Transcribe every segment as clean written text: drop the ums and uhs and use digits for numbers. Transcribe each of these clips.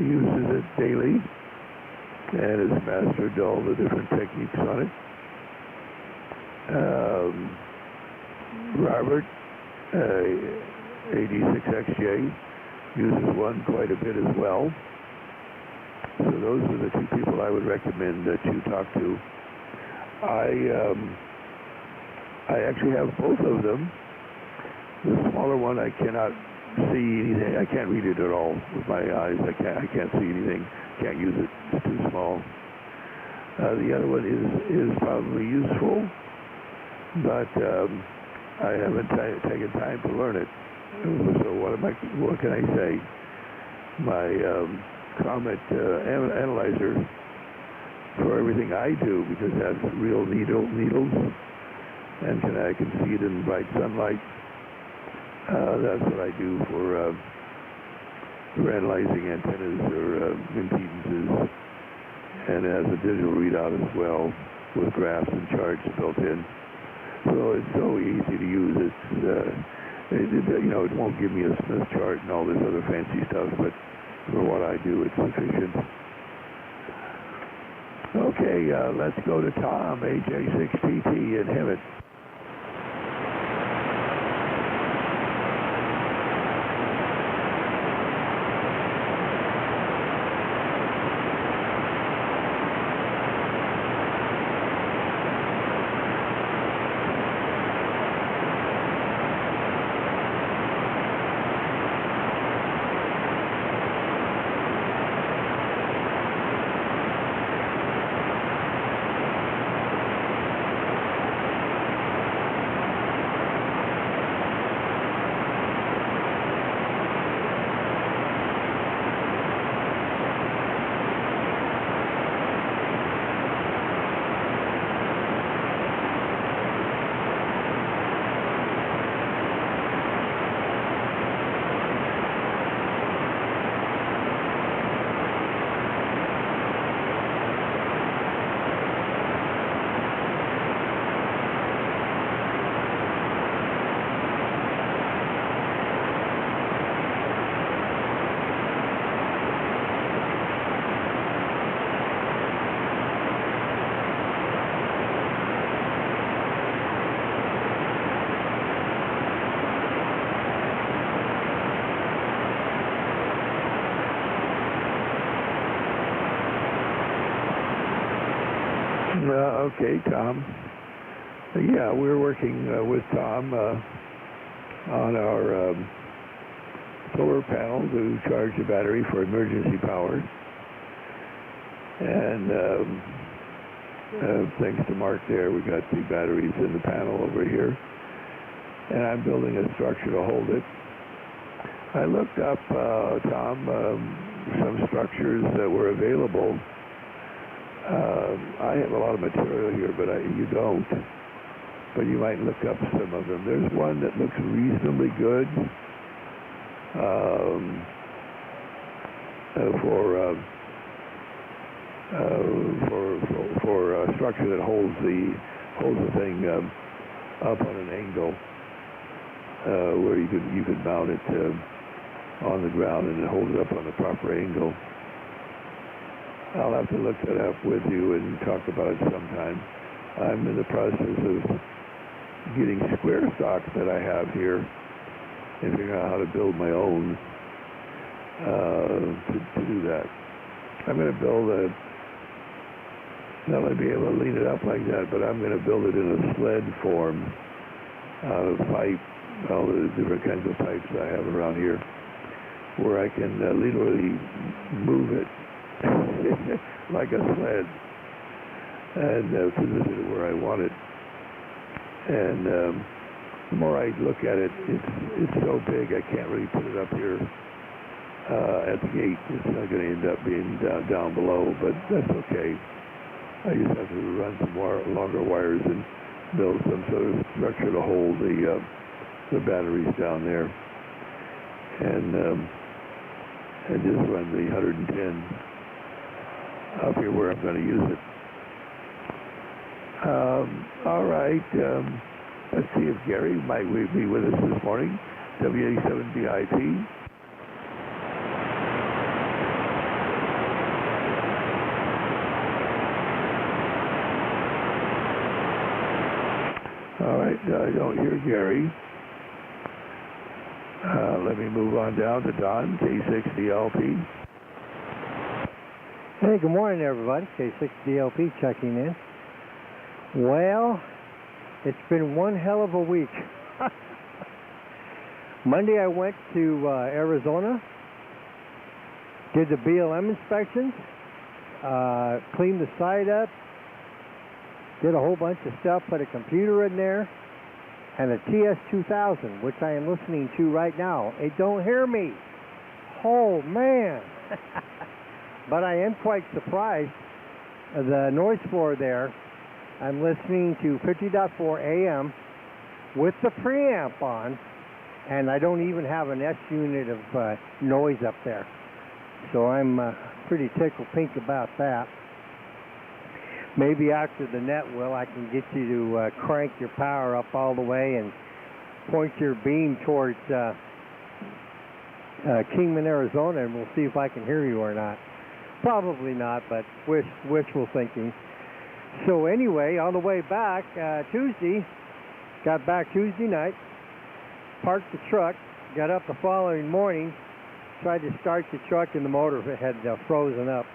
uses it daily and has mastered all the different techniques on it. Robert, AD6XJ, uses one quite a bit as well. So those are the two people I would recommend that you talk to. I actually have both of them. The smaller one I cannot see anything. I can't read it at all with my eyes. I can't see anything. Can't use it. It's too small. The other one is probably useful, but I haven't taken time to learn it. So what can I say? My comet analyzer for everything I do, because it has real needles, and I can see it in bright sunlight. That's what I do for analyzing antennas or impedances, and it has a digital readout as well with graphs and charts built in. So it's so easy to use. It won't give me a Smith chart and all this other fancy stuff, but for what I do, it's sufficient. Okay, let's go to Tom, AJ6TT in Hemet. Okay, Tom. Yeah, we're working with Tom on our solar panel to charge the battery for emergency power. And thanks to Mark there, we got the batteries in the panel over here. And I'm building a structure to hold it. I looked up, Tom, some structures that were available. I have a lot of material here, but you don't. But you might look up some of them. There's one that looks reasonably good for a structure that holds the thing up on an angle where you could mount it on the ground and then hold it up on the proper angle. I'll have to look that up with you and talk about it sometime. I'm in the process of getting square stock that I have here and figuring out how to build my own to do that. I'm going to build not only be able to lean it up like that, but I'm going to build it in a sled form out of pipe, all the different kinds of pipes I have around here, where I can literally move it like a sled and position it where I want it. And the more I look at it, it's so big I can't really put it up here at the gate. It's not going to end up being down below, but that's okay. I just have to run some longer wires and build some sort of structure to hold the batteries down there, and just run the 110 up here where I'm going to use it. All right. Let's see if Gary might be with us this morning. WA7BIP. right, I don't hear Gary. Let me move on down to Don, K6DLP. Hey, good morning, everybody. K6DLP checking in. Well, it's been one hell of a week. Monday I went to Arizona, did the BLM inspections, cleaned the site up, did a whole bunch of stuff, put a computer in there, and a TS-2000, which I am listening to right now. It don't hear me. Oh, man. But I am quite surprised. The noise floor there, I'm listening to 50.4 AM with the preamp on, and I don't even have an S unit of noise up there. So I'm pretty tickled pink about that. Maybe after the net, Will, I can get you to crank your power up all the way and point your beam towards Kingman, Arizona, and we'll see if I can hear you or not. Probably not, but wishful thinking. So anyway, on the way back, Tuesday, got back Tuesday night, parked the truck, got up the following morning, tried to start the truck, and the motor had frozen up.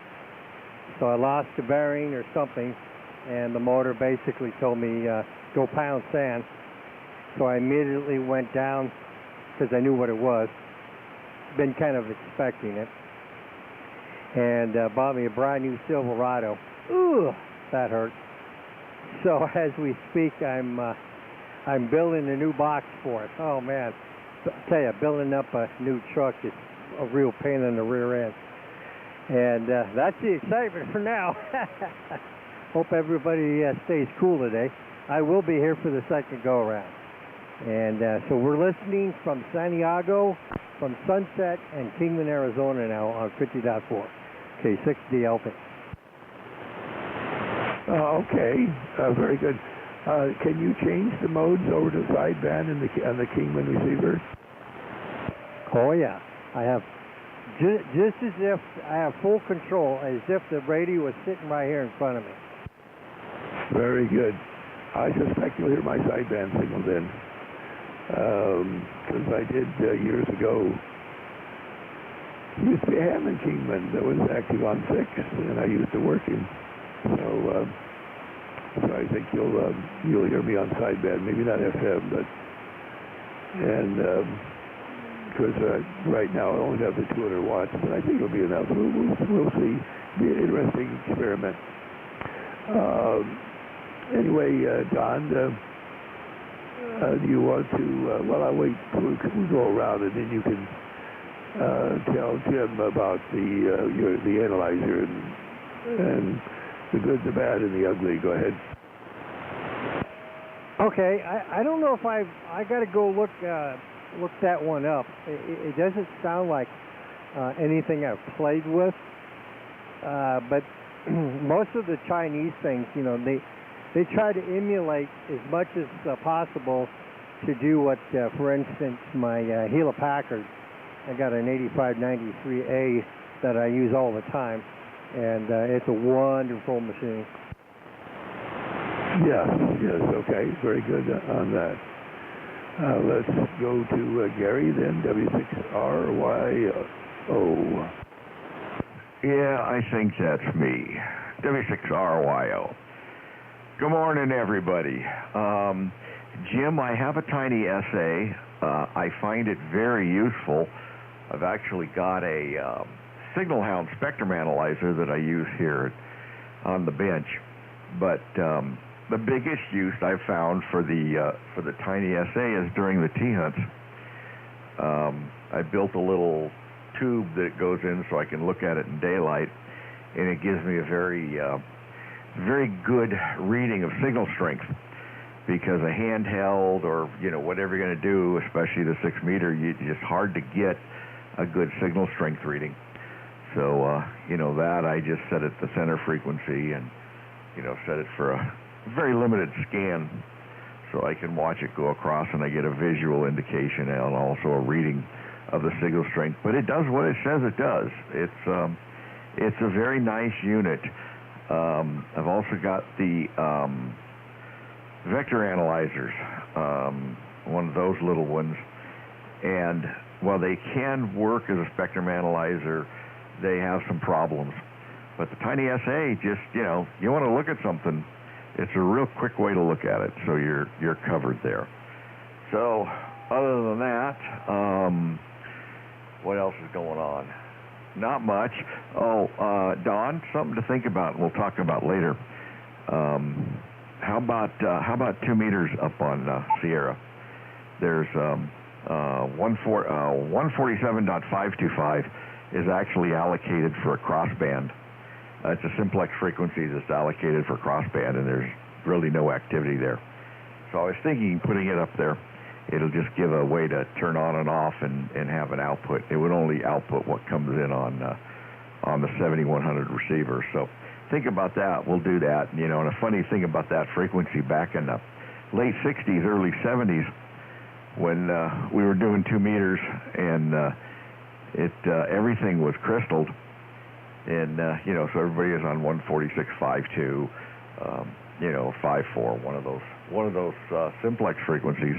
So I lost the bearing or something, and the motor basically told me, go pound sand. So I immediately went down, because I knew what it was. Been kind of expecting it. And bought me a brand new Silverado. Ooh, that hurt. So as we speak, I'm building a new box for it. Oh man, I tell you, building up a new truck is a real pain in the rear end. And that's the excitement for now. Hope everybody stays cool today. I will be here for the second go-around. And so we're listening from Santiago, from Sunset and Kingman, Arizona now on 50.4. K6DLP. Okay, very good. Can you change the modes over to sideband on the Kingman receiver? Oh yeah, I have. Just as if I have full control, as if the radio was sitting right here in front of me. Very good. I suspect you'll hear my sideband signal then. Because I did years ago. Used to be a Hammond Kingman that was active on 6, and I used to work him. So I think you'll hear me on sideband, maybe not FM, but because right now I only have the 200 watts, but I think it'll be enough. We'll see. Be an interesting experiment. Anyway, Don, do you want to? Well, I'll wait till we go around, and then you can tell Jim about the analyzer and the good, the bad, and the ugly. Go ahead. Okay, I don't know if I got to go look that one up. It doesn't sound like anything I've played with, but most of the Chinese things, you know, they try to emulate as much as possible to do what, for instance, my Hewlett Packard. I got an 8593A that I use all the time, and it's a wonderful machine. Yes, okay, very good on that. Let's go to Gary then, W6RYO. Yeah, I think that's me, W6RYO. Good morning, everybody. Jim, I have a tiny SA. I find it very useful. I've actually got a Signal Hound spectrum analyzer that I use here on the bench. But the biggest use I've found for the tiny SA is during the T-hunts. I built a little tube that goes in so I can look at it in daylight, and it gives me a very good reading of signal strength, because a handheld or whatever you're going to do, especially the 6 meter, it's just hard to get a good signal strength reading. So that I just set it the center frequency and set it for a very limited scan, so I can watch it go across and I get a visual indication and also a reading of the signal strength. But it does what it says it does. It's a very nice unit. I've also got the vector analyzers, one of those little ones. And while they can work as a spectrum analyzer, they have some problems. But the Tiny SA, just, you want to look at something, it's a real quick way to look at it, so you're covered there. So, other than that, what else is going on? Not much. Oh, Don, something to think about, and we'll talk about later. How about 2 meters up on Sierra? There's 147.525 is actually allocated for a crossband. It's a simplex frequency that's allocated for crossband, and there's really no activity there. So I was thinking putting it up there, it'll just give a way to turn on and off and have an output. It would only output what comes in on the 7100 receiver. So think about that. We'll do that. And a funny thing about that frequency, back in the late 60s, early 70s, when we were doing 2 meters, and everything was crystalled, and so everybody is on 146.52, 54, one of those simplex frequencies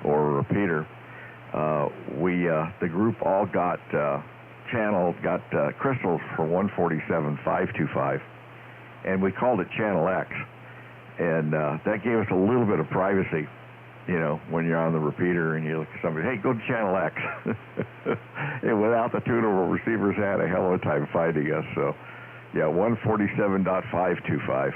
or a repeater. The group all got crystals for 147.525, and we called it Channel X, and that gave us a little bit of privacy. When you're on the repeater and you look at somebody, hey, go to Channel X. And without the tunable receivers, had a hell of a time finding us. So, yeah, 147.525.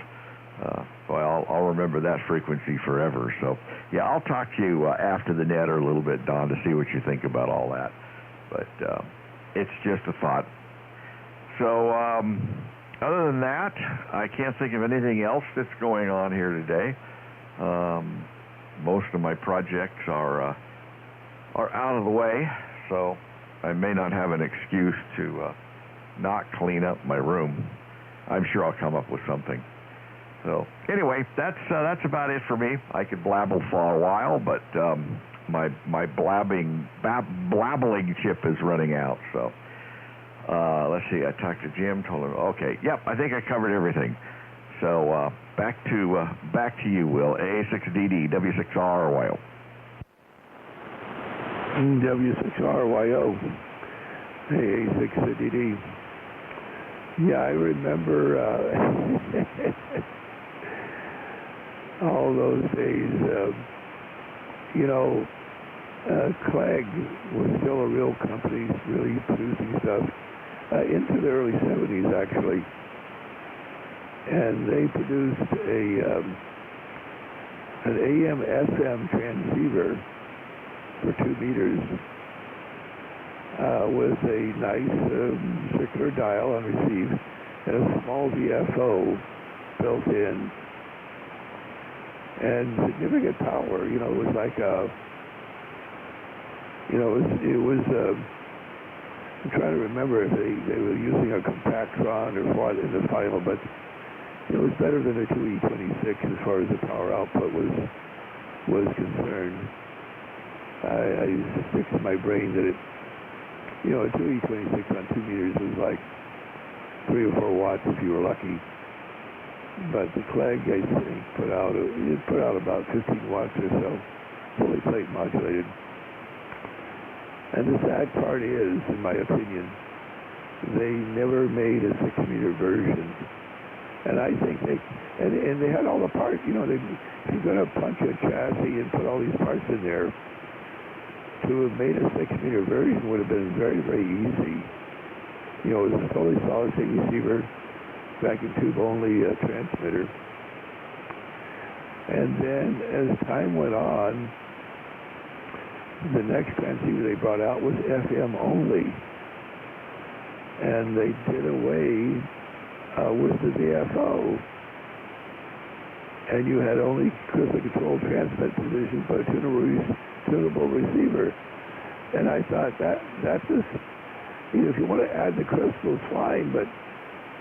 Well, I'll remember that frequency forever. So, yeah, I'll talk to you after the net or a little bit, Don, to see what you think about all that. But it's just a thought. So, other than that, I can't think of anything else that's going on here today. Most of my projects are out of the way, so I may not have an excuse to not clean up my room. I'm sure I'll come up with something. So anyway, that's about it for me. I could blabble for a while, but my blabbling chip is running out. So let's see. I talked to Jim, told him, okay, yep, I think I covered everything. So back to you, Will. AA6DD, W6RYO. W6RYO, AA6DD. Yeah, I remember all those days. Clegg was still a real company, really producing stuff into the early 70s, actually. And they produced an AM/FM transceiver for 2 meters with a nice circular dial on receive and a small VFO built in, and significant power. It was like I'm trying to remember if they were using a compactron or what in the final, but it was better than a 2E26 as far as the power output was concerned. I fixed in my brain that a 2E26 on 2 meters was like 3 or 4 watts if you were lucky. But the Clegg, I think, put out about 15 watts or so, fully plate modulated. And the sad part is, in my opinion, they never made a 6-meter version. And I think they had all the parts, if you're going to punch a chassis and put all these parts in there, to have made a 6-meter version would have been very, very easy. It was a fully solid-state receiver, vacuum tube only transmitter. And then as time went on, the next transceiver they brought out was FM only. And they did away with the VFO, and you had only crystal control transmit position for a tunable receiver. And I thought that's just, if you want to add the crystals, fine, but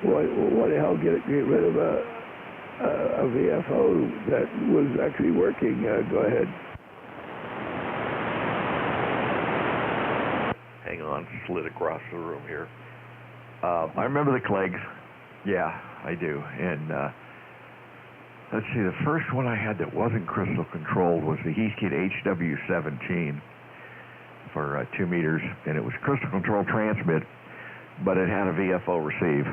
what the hell, get rid of a VFO that was actually working. Go ahead. Hang on, slid across the room here. I remember the Cleggs. Yeah, I do. And let's see, the first one I had that wasn't crystal controlled was the Heathkit HW17 for 2 meters, and it was crystal control transmit, but it had a VFO receive.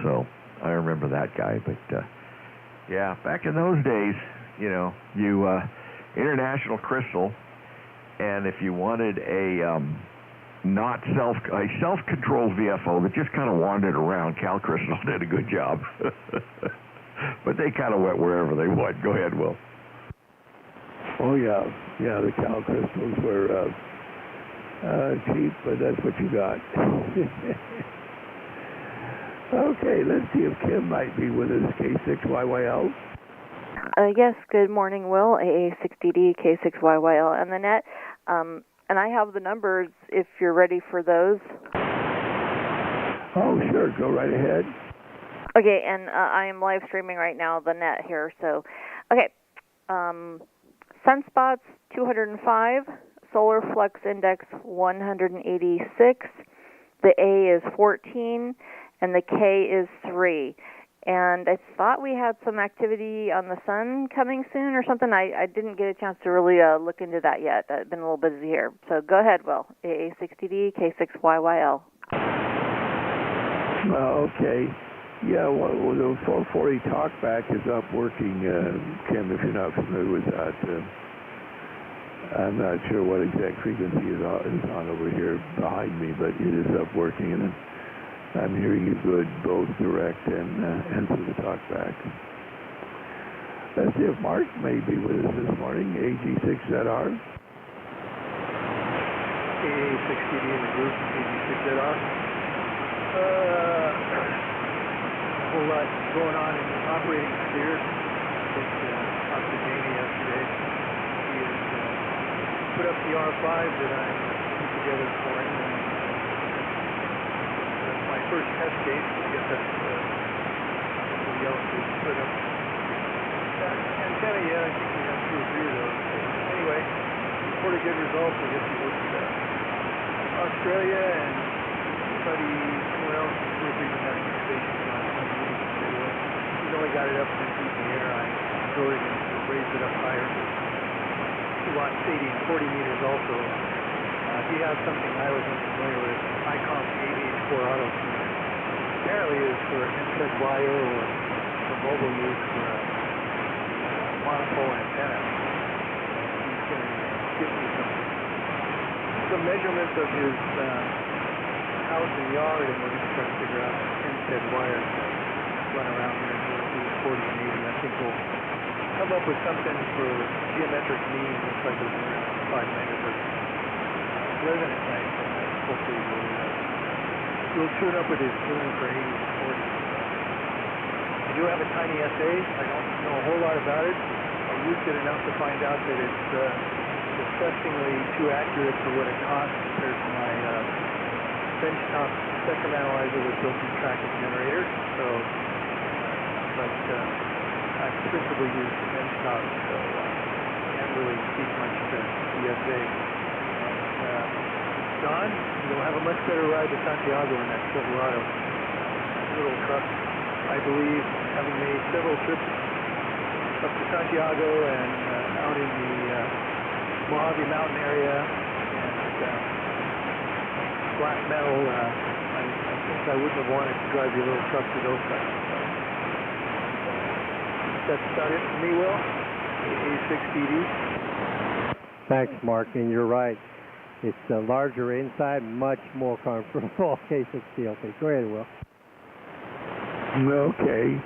So I remember that guy. But yeah, back in those days, you know, you international crystal, and if you wanted a self-controlled VFO that just kind of wandered around, Cal Crystal did a good job. But they kind of went wherever they went. Go ahead, Will. Oh yeah, the Cal Crystals were cheap, but that's what you got. Okay, let's see if Kim might be with us, K6YYL. Yes, good morning, Will. AA60D, K6YYL, and the net. And I have the numbers if you're ready for those. Oh, sure, go right ahead. Okay, and I am live streaming right now the net here, so, okay. Sunspots, 205. Solar flux index, 186. The A is 14, and the K is 3. And I thought we had some activity on the sun coming soon or something. I didn't get a chance to really look into that yet. I've been a little busy here. So go ahead, Will. AA60D, K6YYL. Okay. Yeah, well, the 440 talkback is up working, Kim, if you're not familiar with that. I'm not sure what exact frequency is on over here behind me, but it is up working, and I'm hearing you good, both direct and through the talkback. Let's see if Mark may be with us this morning, AG6ZR. AA60D in the group, AG6ZR. A whole lot going on in the operating sphere. I think talked to Jamie yesterday. He has put up the R5 that I put together for him. That's my first test case. I guess that's somebody else who put up that antenna. Yeah, I think we have 2 or 3 of those. Anyway, reported good results. I guess he worked Australia and study somewhere else, 2 or 3 domestic stations. He's only got it up 10 feet in the air. I lowered it and raised it up higher. 2-watt stadium, 40 meters also. He has something I was unfamiliar with, ICOM 8H4 auto tuner. Apparently is for MSED wire or for mobile use for a monopole antenna. He's going to give me some measurements of his house and yard, and we're going to try to figure out MSED wire to run around here until 40 and 80. I think we'll come up with something for geometric mean. Looks like it's around 5 megahertz. Pleasant at night, so hopefully we'll tune up with his tuner for 80 and 40. I do have a tiny SA. I don't know a whole lot about it. I used it enough to find out that it's disgustingly too accurate for what it costs compared to my benchtop spectrum analyzer with built-in tracking generator. So, but I principally use the benchtop, so can't really speak much to DSA. Don, you'll have a much better ride to Santiago in that Silverado. Little truck, I believe, having made several trips up to Santiago and out in the Mojave Mountain area and black metal. I think I wouldn't have wanted to drive your little truck to those sites. So. That's about it for me, Will. A6DD. Thanks, Mark, and you're right. It's larger inside, much more comfortable. K6D. Okay, go ahead, Will. Okay.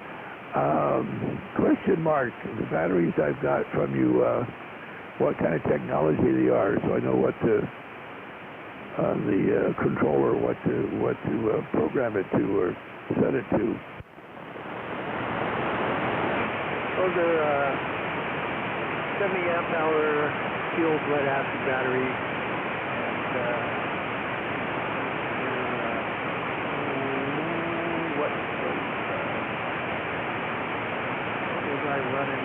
Question mark. The batteries I've got from you, what kind of technology they are, so I know what to, on the controller, what to program it to or set it to. Those are 70 amp hour sealed lead acid battery. What was I running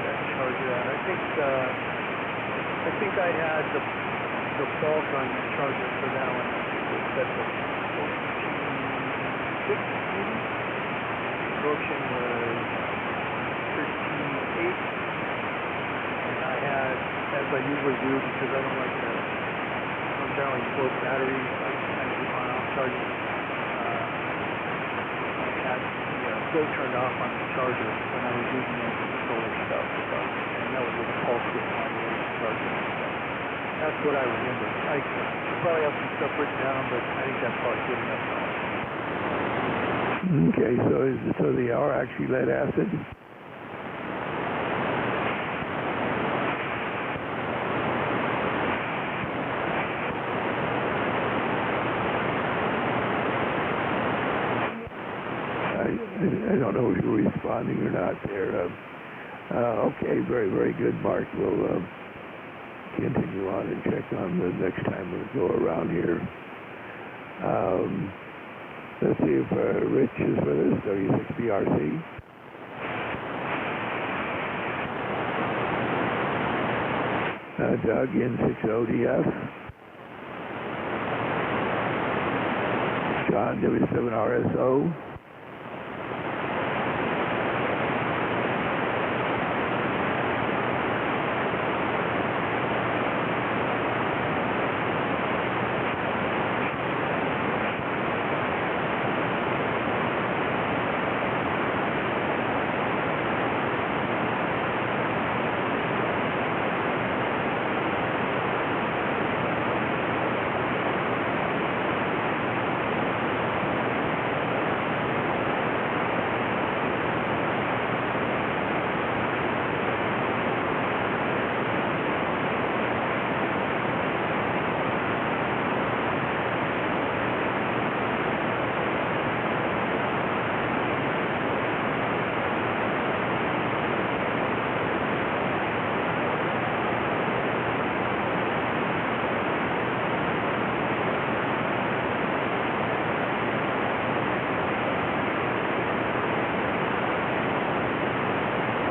that charger at? I think I had the bulk on the charger for that one. It was set to 14.6. Absorption was 13. as I usually do, because I don't like to generally both batteries. I kind of keep on charging. I had the flow turned off on the charger when I was using it for the solar stuff, and that was with a pulse width modulation charger. So that's what I remember. I should probably have some stuff written down, but I think that's probably good enough knowledge. Okay, so they are actually lead acid? I don't know if you're responding or not there. Okay, very, very good, Mark. We'll continue on and check on the next time we go around here. Let's see if Rich is with us, W6BRC. Doug, N60DF. John, W7RSO.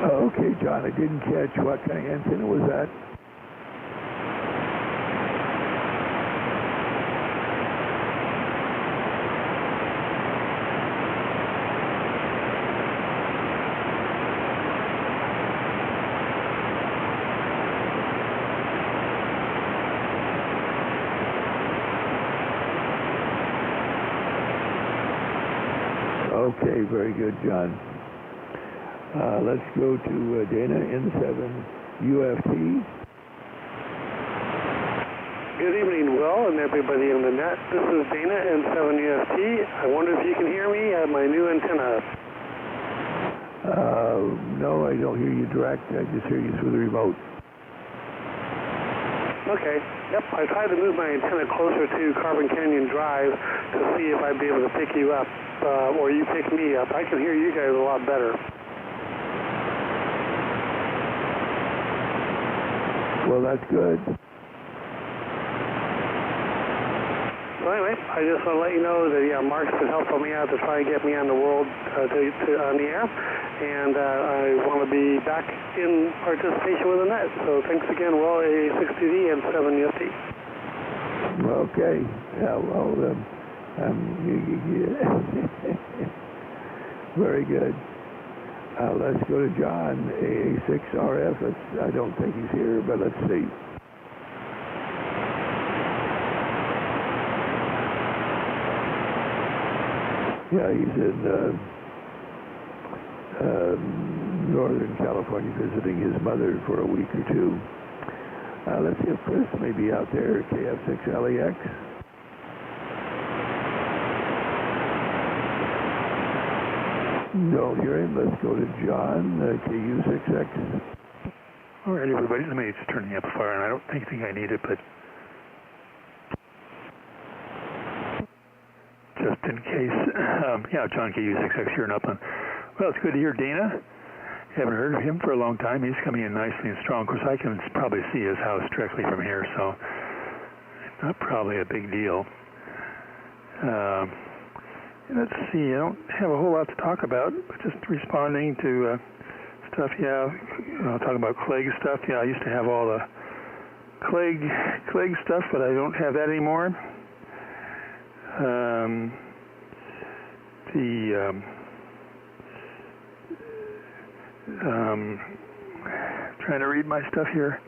Okay, John, I didn't catch what kind of antenna was that? Okay, very good, John. Let's go to Dana, N7UFT. Good evening, Will, and everybody on the net. This is Dana, N7UFT. I wonder if you can hear me at my new antenna. No, I don't hear you direct. I just hear you through the remote. Okay. Yep, I tried to move my antenna closer to Carbon Canyon Drive to see if I'd be able to pick you up, or you pick me up. I can hear you guys a lot better. Well, that's good. So anyway, I just want to let you know that, yeah, Mark's been helping me out to try and get me on the world, on the air, and I want to be back in participation with the net. So thanks again, Will, A6TD and 7UFT. Okay. Yeah, well, very good. Let's go to John, AA6RF. I don't think he's here, but let's see. Yeah, he's in Northern California visiting his mother for a week or two. Let's see if Chris may be out there, KF6LEX. Don't hear him. Let's go to John, KU6X. All right, everybody, let me just turn the amplifier on. I don't think I need it, but just in case. Yeah, John KU6X here in Upland. Well, it's good to hear Dana. Haven't heard of him for a long time. He's coming in nicely and strong. Of course, I can probably see his house directly from here, so not probably a big deal. Let's see, I don't have a whole lot to talk about, but just responding to stuff, yeah, talking about Clegg stuff. Yeah, I used to have all the Clegg stuff, but I don't have that anymore. Trying to read my stuff here.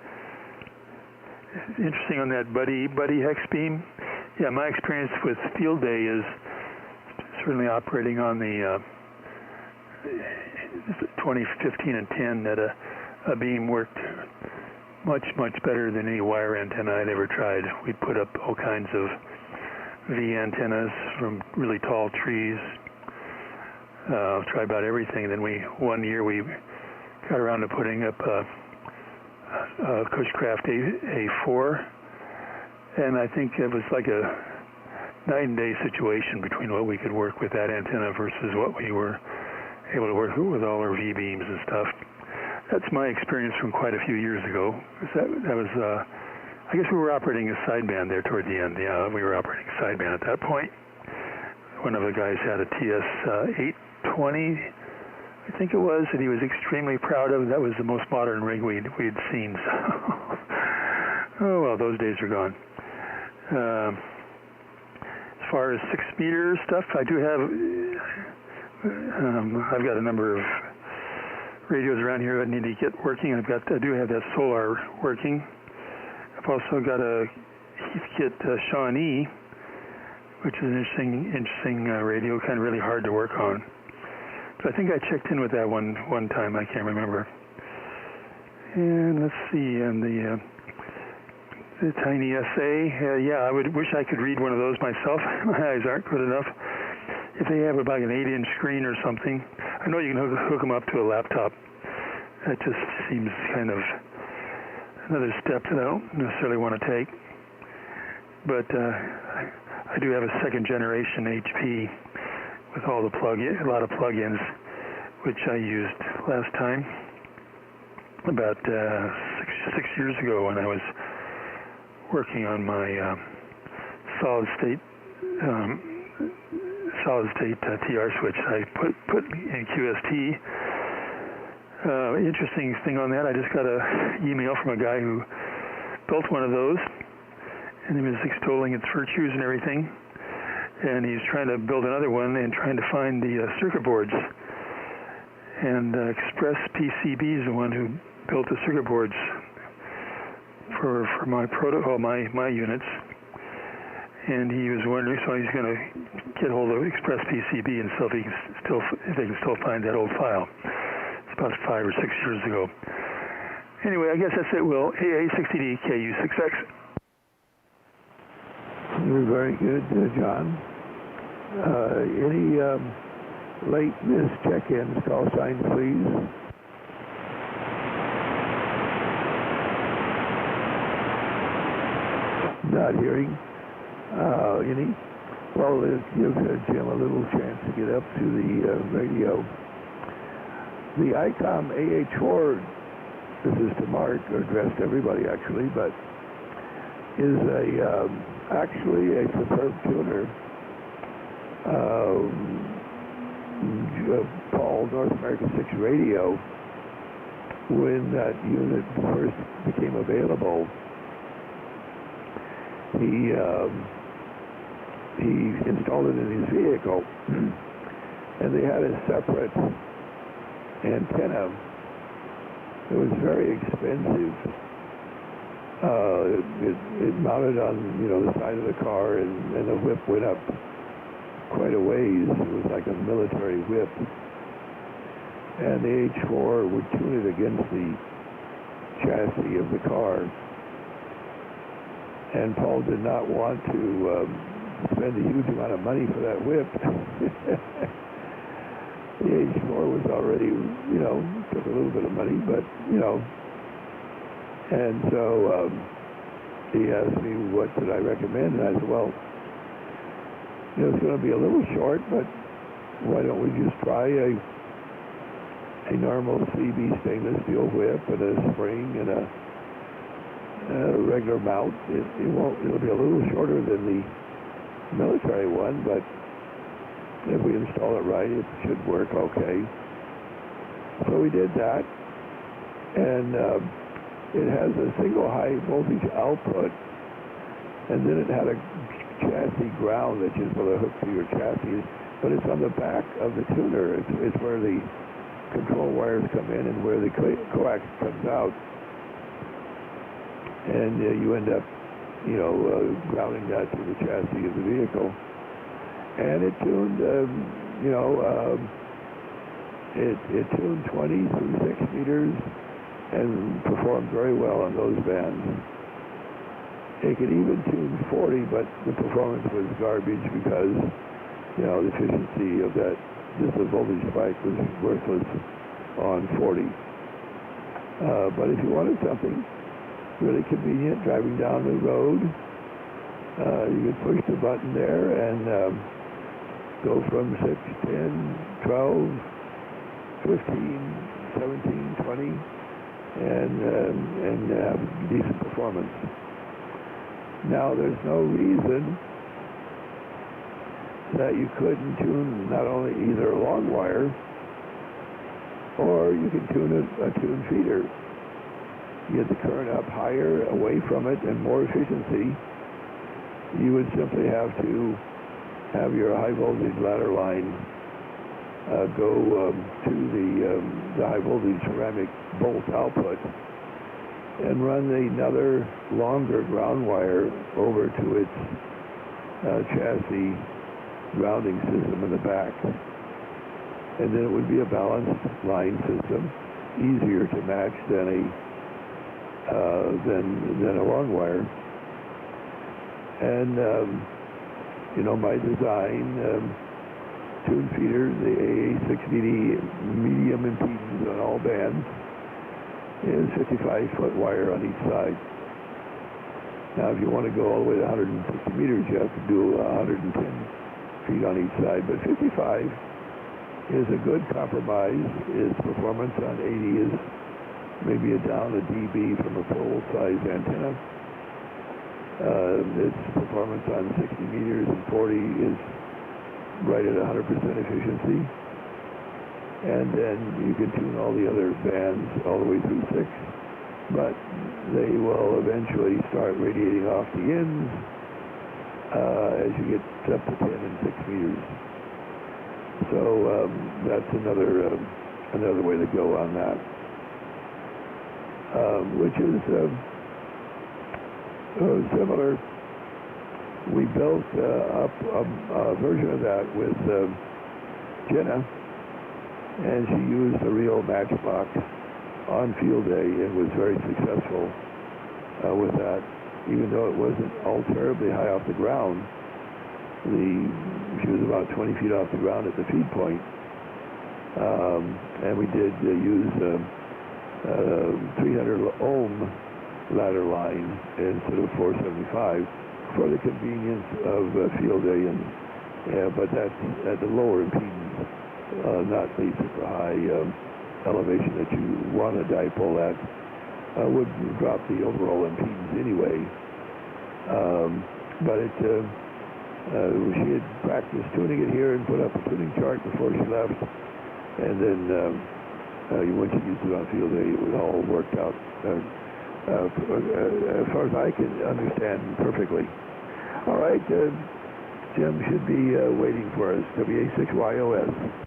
interesting on that buddy hex beam. Yeah, my experience with Field Day is certainly operating on the 2015 and 10 that a beam worked much better than any wire antenna I'd ever tried. We put up all kinds of V antennas from really tall trees. Tried about everything. Then one year we got around to putting up a Cushcraft A4, and I think it was like a night and day situation between what we could work with that antenna versus what we were able to work with all our V beams and stuff. That's my experience from quite a few years ago. That was, I guess we were operating a sideband there toward the end. Yeah, we were operating a sideband at that point. One of the guys had a TS-820, I think it was, that he was extremely proud of. That was the most modern rig we'd seen. So. Oh, well, those days are gone. As far as 6-meter stuff, I do have, I've got a number of radios around here that need to get working. I do have that Solar working. I've also got a Heathkit Shawnee, which is an interesting radio, kind of really hard to work on. But I think I checked in with that one time. I can't remember. And let's see, and the Tiny SA. Yeah, I would wish I could read one of those myself. My eyes aren't good enough. If they have about an 8-inch screen or something, I know you can hook them up to a laptop. That just seems kind of another step that I don't necessarily want to take. But I do have a second generation HP with all the a lot of plug-ins, which I used last time about 6 years ago when I was working on my solid state TR switch. I put in QST. Interesting thing on that, I just got an email from a guy who built one of those, and he was extolling its virtues and everything. And he's trying to build another one and trying to find the circuit boards. And Express PCB is the one who built the circuit boards for my protocol, my units. And he was wondering, so he's going to get hold of Express PCB and see if they can still find that old file. It's about 5 or 6 years ago. Anyway, I guess that's it, Will. AA60D KU6X. You're very good, John. Any late missed check-ins, call signs, please. Not hearing any. Well, give Jim a little chance to get up to the radio. The ICOM AH4, this is to Mark, or addressed to everybody actually, but is actually a superb tuner. Paul, North America 6 Radio, when that unit first became available, he installed it in his vehicle, and they had a separate antenna. It was very expensive. It mounted on the side of the car, and the whip went up quite a ways. It was like a military whip, and the H4 would tune it against the chassis of the car. And Paul did not want to spend a huge amount of money for that whip. The H4 was already, took a little bit of money, but, and so he asked me what did I recommend, and I said, well, it's going to be a little short, but why don't we just try a normal CB stainless steel whip and a spring and a regular mount. It'll be a little shorter than the military one, but if we install it right, it should work okay. So we did that, and it has a single high voltage output, and then it had a chassis ground that you put a hook to your chassis, but it's on the back of the tuner. It's where the control wires come in and where the coax comes out. and you end up, grounding that to the chassis of the vehicle. And it tuned, it tuned 20 through 6 meters and performed very well on those bands. It could even tune 40, but the performance was garbage because, the efficiency of that, just the voltage spike was worthless on 40. But if you wanted something really convenient driving down the road, you could push the button there and go from 6, 10, 12, 15, 17, 20, and have decent performance. Now, there's no reason that you couldn't tune not only either a long wire, or you can tune a tune feeder. You get the current up higher, away from it, and more efficiency. You would simply have to have your high voltage ladder line go to the high voltage ceramic bolt output and run another longer ground wire over to its chassis grounding system in the back. And then it would be a balanced line system, easier to match than a long wire. And my design, tune feeder, the AA680 medium impedance on all bands, is 55-foot wire on each side. Now, if you want to go all the way to 150 meters, you have to do 110 feet on each side. But 55 is a good compromise. Its performance on 80 is maybe down a dB from a full-size antenna. Its performance on 60 meters and 40 is right at 100% efficiency. And then you can tune all the other bands all the way through 6. But they will eventually start radiating off the ends as you get up to 10 and 6 meters. So that's another way to go on that. Which is similar. We built up a version of that with Jenna, and she used a real matchbox on field day and was very successful with that. Even though it wasn't all terribly high off the ground, she was about 20 feet off the ground at the feed point. And we did use 300 ohm ladder line instead of 475 for the convenience of field day, but that's at the lower impedance, not the super high elevation that you want a dipole at. Would drop the overall impedance anyway. But she had practiced tuning it here and put up a tuning chart before she left, and then when she used it on field day, it was all worked out as far as I can understand perfectly. All right, Jim should be waiting for us. WA6YOS.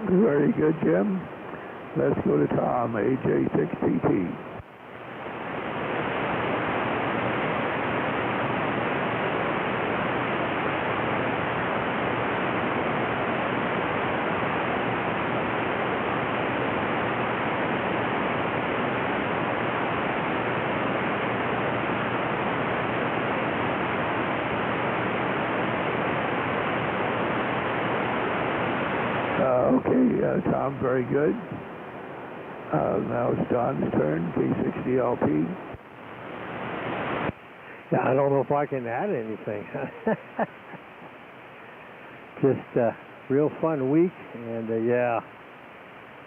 Very good, Jim. Let's go to Tom, AJ6TT. Okay, Tom, very good. Now it's Don's turn, K60LP. Yeah, I don't know if I can add anything. Just a real fun week, and yeah,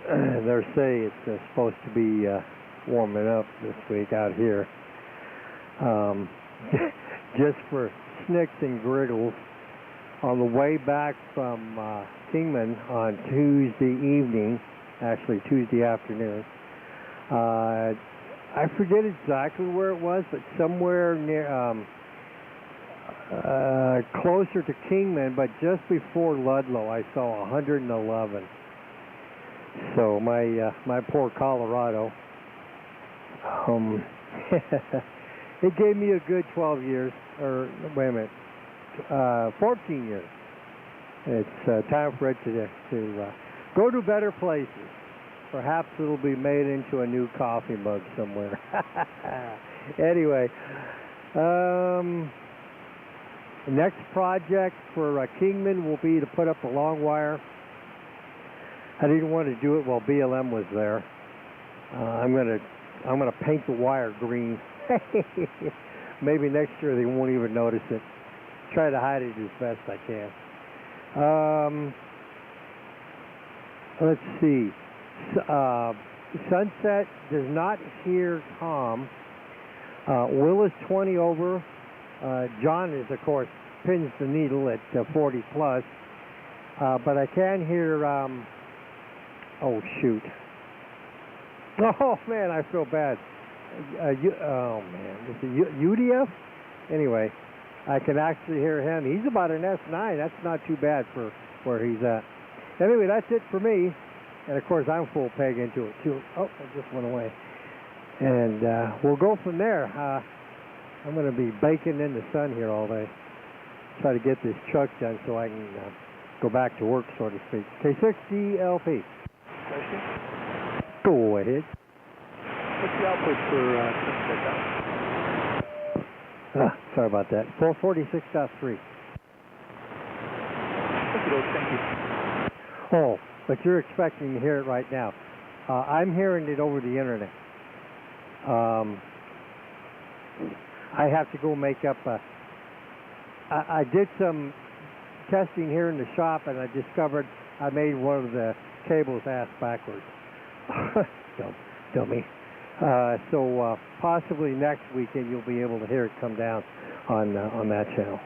they say it's supposed to be warming up this week out here. Just for snicks and griddles, on the way back from Kingman on Tuesday evening, actually Tuesday afternoon, I forget exactly where it was, but somewhere near, closer to Kingman, but just before Ludlow, I saw 111. So my poor Colorado, it gave me a good 12 years, or wait a minute, 14 years. It's time for it to go to better places. Perhaps it'll be made into a new coffee mug somewhere. Anyway, the next project for Kingman will be to put up the long wire. I didn't want to do it while BLM was there. I'm gonna paint the wire green. Maybe next year they won't even notice it. Try to hide it as best I can. Let's see. Sunset does not hear Tom. Will is 20 over. John is, of course, pins the needle at 40 plus. But I can hear, oh, shoot. Oh, man, I feel bad. Oh, man. Is it UDF? Anyway, I can actually hear him. He's about an S9. That's not too bad for where he's at. Anyway, that's it for me. And, of course, I'm full peg into it, too. Oh, it just went away. And we'll go from there. I'm going to be baking in the sun here all day. Try to get this truck done so I can go back to work, so to speak. K60LP. Go ahead. What's the output for Sunset? Sorry about that. 446.3. Thank you. Oh, but you're expecting to hear it right now. I'm hearing it over the internet. I have to go make up I did some testing here in the shop, and I discovered I made one of the cables ass backwards. Dummy. So possibly next weekend you'll be able to hear it come down on that channel.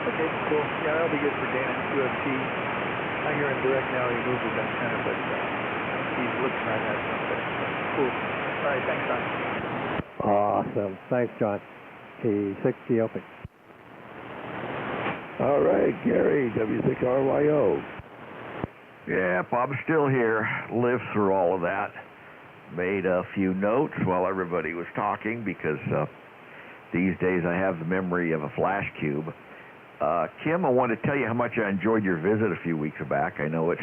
Okay, cool. Yeah, that'll be good for Dana, UFC. I hear him direct now. He moved his antenna, but he's looking right at something. Cool. All right, thanks, Don. Awesome. Thanks, John. K60 open. All right, Gary, W6RYO. Yeah, I'm still here. Lived through all of that. Made a few notes while everybody was talking because these days I have the memory of a flash cube. Kim, I want to tell you how much I enjoyed your visit a few weeks back. I know it's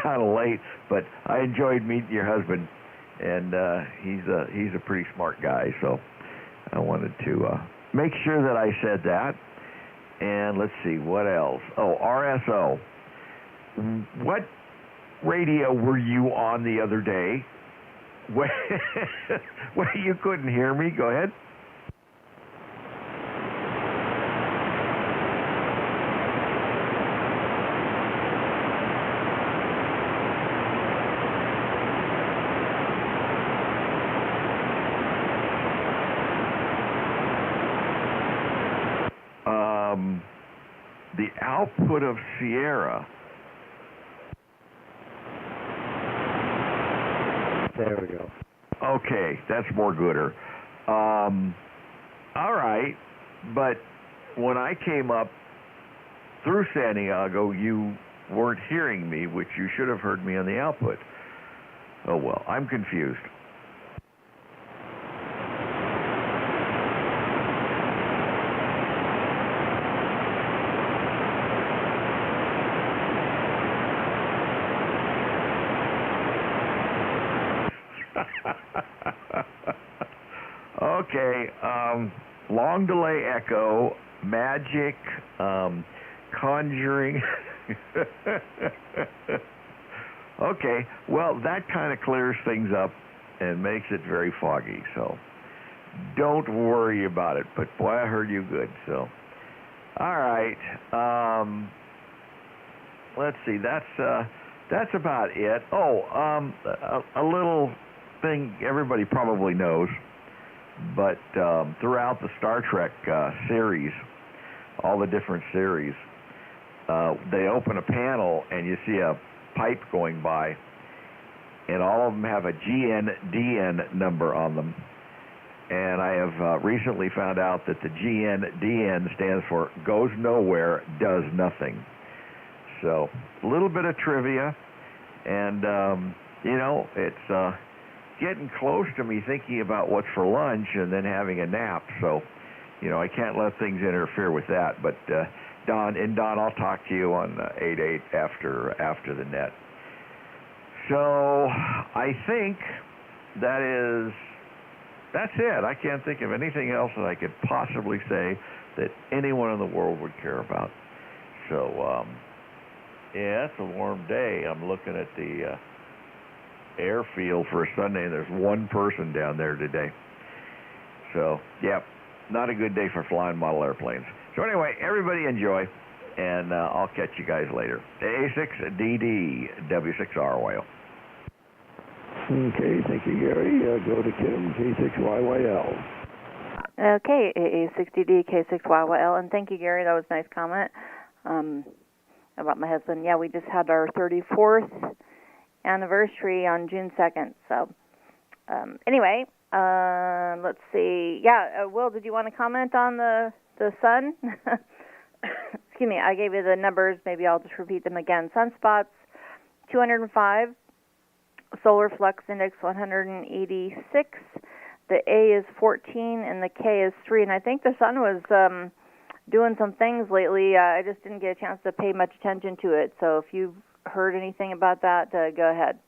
kind of late, but I enjoyed meeting your husband, and he's a pretty smart guy, so I wanted to make sure that I said that. And let's see, what else? Oh, RSO. What radio were you on the other day? Wait, you couldn't hear me? Go ahead. The output of Sierra. There we go. Okay, that's more gooder. All right, but when I came up through San Diego, you weren't hearing me, which you should have heard me on the output. Oh well, I'm confused. Okay, long delay echo, magic, conjuring. Okay, well, that kind of clears things up and makes it very foggy, so don't worry about it. But boy, I heard you good, so. All right, let's see, that's about it. Oh, a little thing everybody probably knows, but throughout the Star Trek series, all the different series, they open a panel and you see a pipe going by, and all of them have a GNDN number on them. And I have recently found out that the GNDN stands for goes nowhere, does nothing. So a little bit of trivia, and you know, it's getting close to me thinking about what's for lunch and then having a nap. So, you know, I can't let things interfere with that. But Don, I'll talk to you on 8/8 after the net. So I think that's it. I can't think of anything else that I could possibly say that anyone in the world would care about. So yeah, it's a warm day. I'm looking at the airfield for a Sunday, and there's one person down there today. So yeah, not a good day for flying model airplanes. So anyway, everybody enjoy, and I'll catch you guys later. A6DD W6RYO. Okay, thank you, Gary. Go to Kim, K6YYL. Okay, AA60D K6YYL, and thank you, Gary. That was a nice comment about my husband. Yeah, we just had our 34th anniversary on June 2nd. So anyway, let's see. Yeah, Will, did you want to comment on the sun? Excuse me, I gave you the numbers. Maybe I'll just repeat them again. Sunspots, 205. Solar flux index, 186. The A is 14, and the K is 3. And I think the sun was doing some things lately. I just didn't get a chance to pay much attention to it. So if you've heard anything about that, go ahead.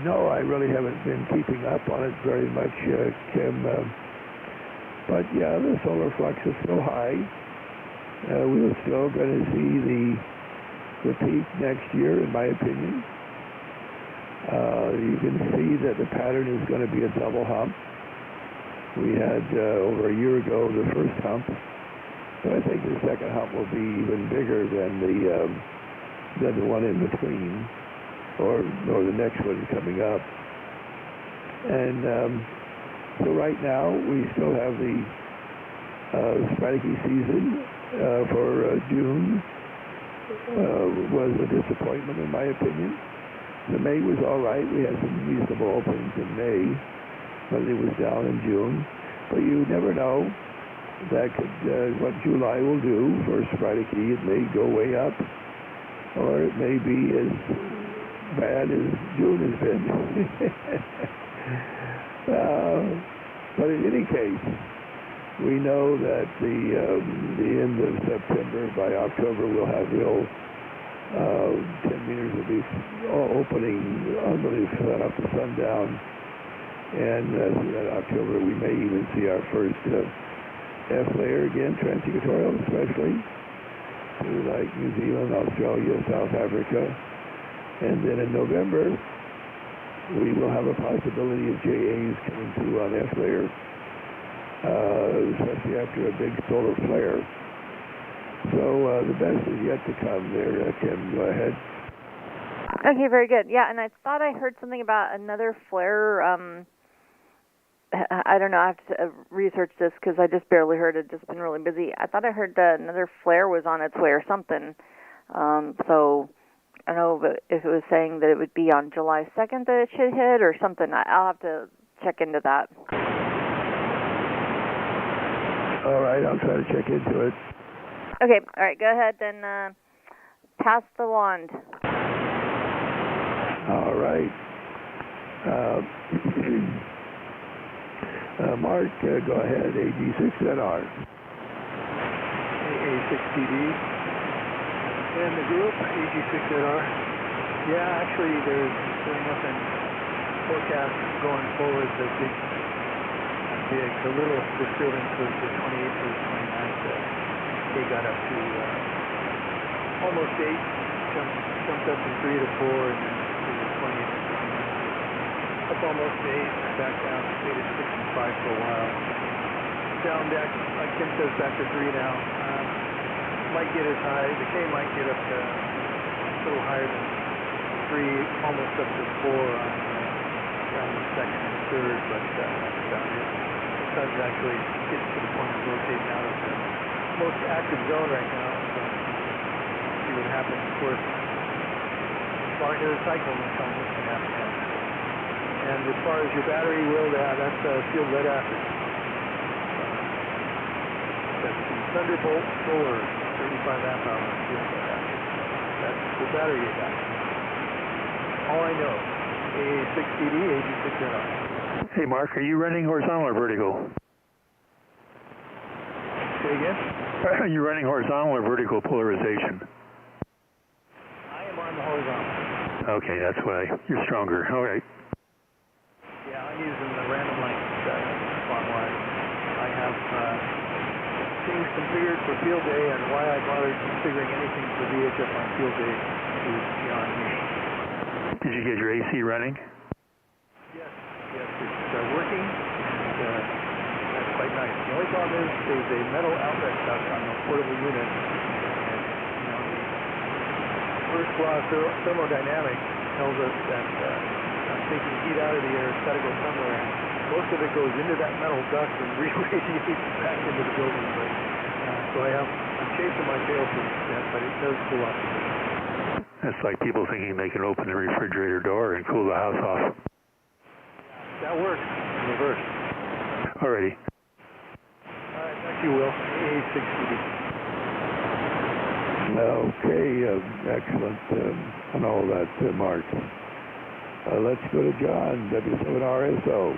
No, I really haven't been keeping up on it very much, Kim. But yeah, the solar flux is still high. We're still going to see the peak next year, in my opinion. You can see that the pattern is going to be a double hump. We had over a year ago the first hump, but I think the second hump will be even bigger than the one in between, or the next one coming up. And so right now we still have the Spranicki season for June. Was a disappointment in my opinion. The May was all right. We had some reasonable openings in May, but it was down in June. But you never know. That could what July will do for Spranicki. It may go way up, or it may be as bad as June has been. But in any case, we know that the end of September, by October, we'll have real 10 meters will be opening unbelievably sun up to sundown. And in October, we may even see our first F layer again, transequatorial especially, to like New Zealand, Australia, South Africa. And then in November, we will have a possibility of JAs coming through on F layer, especially after a big solar flare. So the best is yet to come there, Kim. Go ahead. Okay, very good. Yeah, and I thought I heard something about another flare. I don't know. I have to research this because I just barely heard it. Just been really busy. I thought I heard another flare was on its way or something. So I don't know if it was saying that it would be on July 2nd that it should hit or something. I'll have to check into that. All right, I'll try to check into it. Okay, all right, go ahead and Pass the wand. All right. Mark, go ahead, AG6NR. AA6TD. And the group, AG6NR. Yeah, actually, there's nothing forecast going forward that's big. The little disturbance was the 28th or the 29th. They got up to almost 8, jumped up from 3 to 4, and then to the 28th and 29th. Up almost to 8, back down, stayed at 6 and 5 for a while. Down deck, like Kim says, back to 3 now. Might get as high, the K might get up to a little higher than 3, almost up to 4 on down the second and third, but that's about it. The sun's actually getting to the point of rotating out of the most active zone right now, so see what happens. Of course, as far as the cycle will come, what's going to happen next. And as far as your battery, Will, that's field lead acid. That's the Thunderbolt Solar 35 amp hour field lead acid. That's the battery you got. All I know, AA6TD, AG6NR. Hey, Mark, are you running horizontal or vertical? Say again? Are you running horizontal or vertical polarization? I am on the horizontal. Okay, that's why you're stronger. All right. Yeah, I'm using the random length spot wire. I have things configured for field day, and why I bothered configuring anything for VHF on field day is beyond me. Did you get your AC running? Yes, it's working, and that's quite nice. The only problem is there's a metal outlet duct on the portable unit, and the first law of thermodynamics tells us that taking heat out of the air, it's got to go somewhere, and most of it goes into that metal duct and re-radiates back into the building. But, so I'm chasing my tail for that, but it does cool off. That's like people thinking they can open the refrigerator door and cool the house off. That works in reverse. Alrighty. All right, back to you, Will. AA6TD. Okay, excellent on all that, Mark. Let's go to John, W7RSO.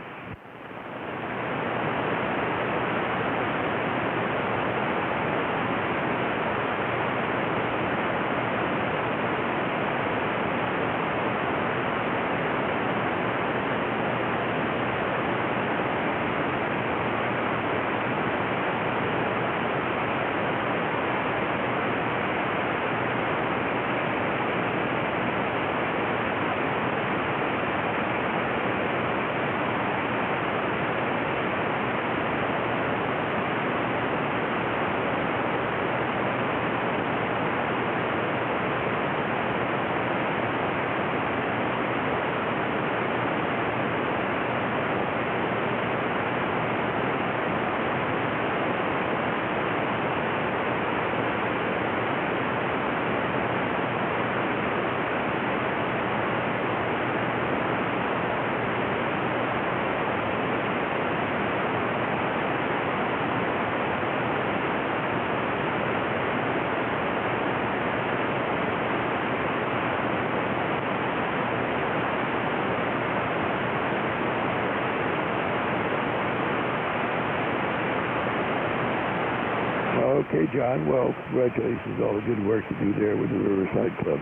Okay, John. Well, congratulations on all the good work you do there with the Riverside Club.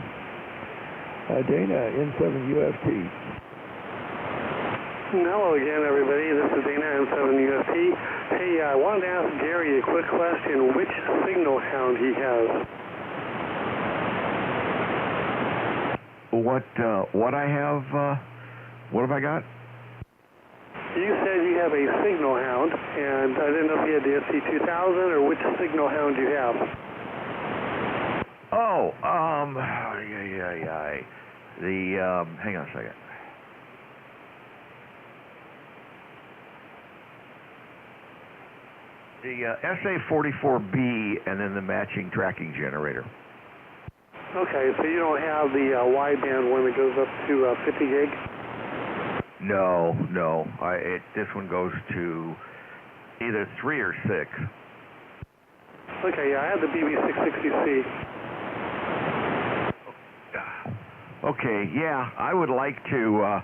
Dana, N7UFT. Hello again, everybody. This is Dana, N7UFT. Hey, I wanted to ask Gary a quick question. Which signal hound he has? What I have, what have I got? You said you have a signal hound, and I didn't know if you had the SC2000 or which signal hound you have. Oh, hang on a second. The SA44B and then the matching tracking generator. Okay, so you don't have the wideband one that goes up to 50 gig? No. This one goes to either 3 or 6. Okay, yeah, I have the BB660C. Okay, yeah, I would like to,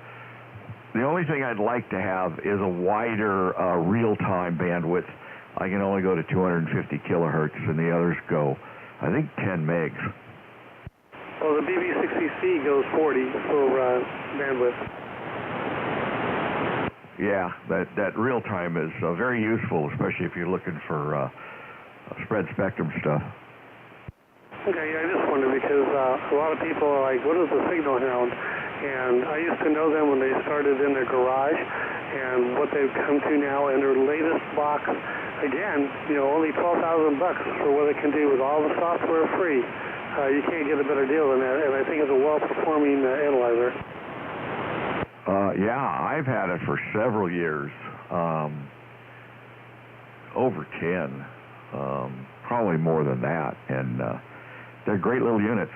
the only thing I'd like to have is a wider real-time bandwidth. I can only go to 250 kilohertz, and the others go, I think, 10 megs. Well, the BB60C goes 40 for bandwidth. Yeah, that real-time is very useful, especially if you're looking for spread spectrum stuff. Okay, I just wondered because a lot of people are like, what is the signal hound? And I used to know them when they started in their garage, and what they've come to now in their latest box. Again, only $12,000 for what it can do with all the software free. You can't get a better deal than that, and I think it's a well-performing analyzer. Yeah, I've had it for several years, over 10, probably more than that, and they're great little units.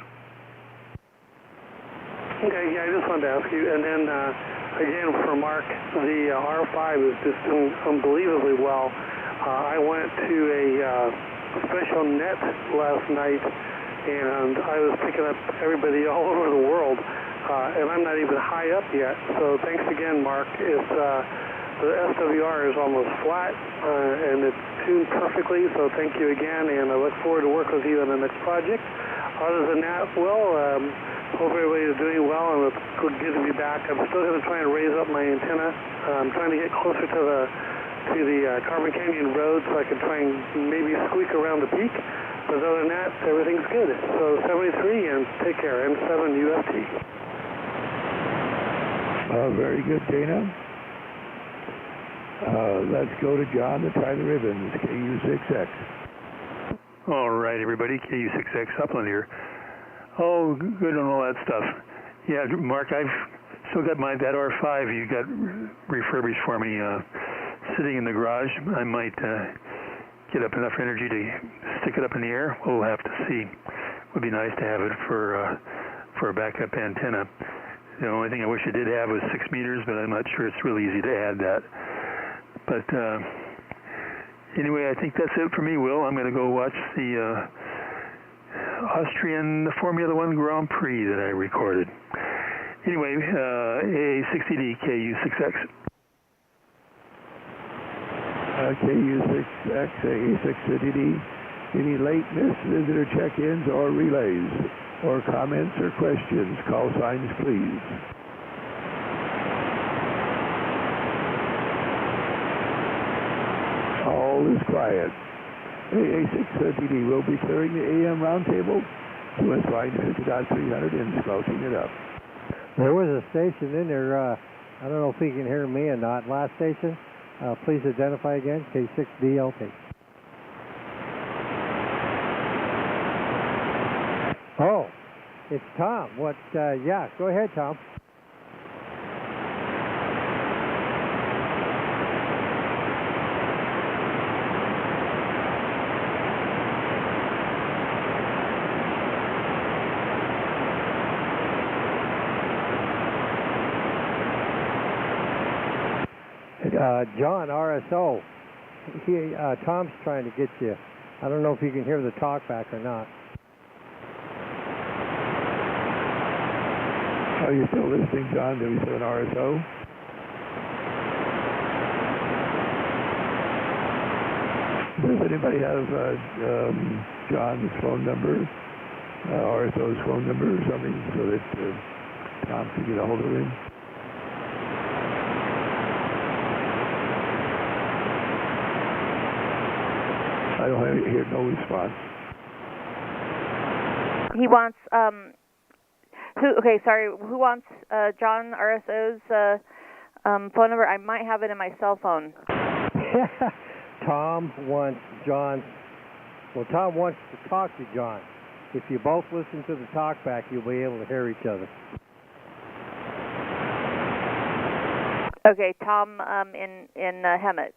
Okay, yeah, I just wanted to ask you, and then again for Mark, the R5 is just doing unbelievably well. I went to a special net last night, and I was picking up everybody all over the world, and I'm not even high up yet. So thanks again, Mark. It's the SWR is almost flat, and it's tuned perfectly. So thank you again, and I look forward to working with you on the next project. Other than that, well, hope everybody is doing well, and it's good to be back. I'm still going to try and raise up my antenna. I'm trying to get closer to the Carbon Canyon Road so I can try and maybe squeak around the peak. But other than that, everything's good. So 73, and take care. M7 UFT. Very good, Dana. Let's go to John to try the ribbons, KU6X. All right, everybody, KU6X Upland here. Oh, good on all that stuff. Yeah, Mark, I've still got that R5 you got refurbished for me sitting in the garage. I might get up enough energy to stick it up in the air. We'll have to see. It would be nice to have it for a backup antenna. The only thing I wish I did have was 6 meters, but I'm not sure it's really easy to add that. But anyway, I think that's it for me, Will. I'm going to go watch the Austrian Formula One Grand Prix that I recorded. Anyway, AA60D KU6X. KU6X, AA60D. Any late miss visitor check-ins or relays, or comments or questions, call signs please. All is quiet. AA630D will be clearing the AM roundtable. US line 50.300 and squelching it up. There was a station in there, I don't know if he can hear me or not. Last station, please identify again, K6DLP. Oh, it's Tom. What, yeah, go ahead, Tom. John, RSO, Tom's trying to get you. I don't know if you can hear the talk back or not. Are you still listening, John? W7 RSO? Does anybody have John's phone number, RSO's phone number or something, so that Tom can get a hold of him? I don't hear no response. He wants, who wants John RSO's phone number? I might have it in my cell phone. Tom wants John, Tom wants to talk to John. If you both listen to the talk back, you'll be able to hear each other. Okay, Tom in Hemet.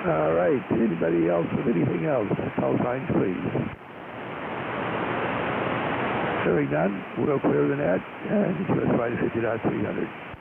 All right. Anybody else with anything else? Call signs, please. Hearing none, we'll clear the net and specify to 50.300.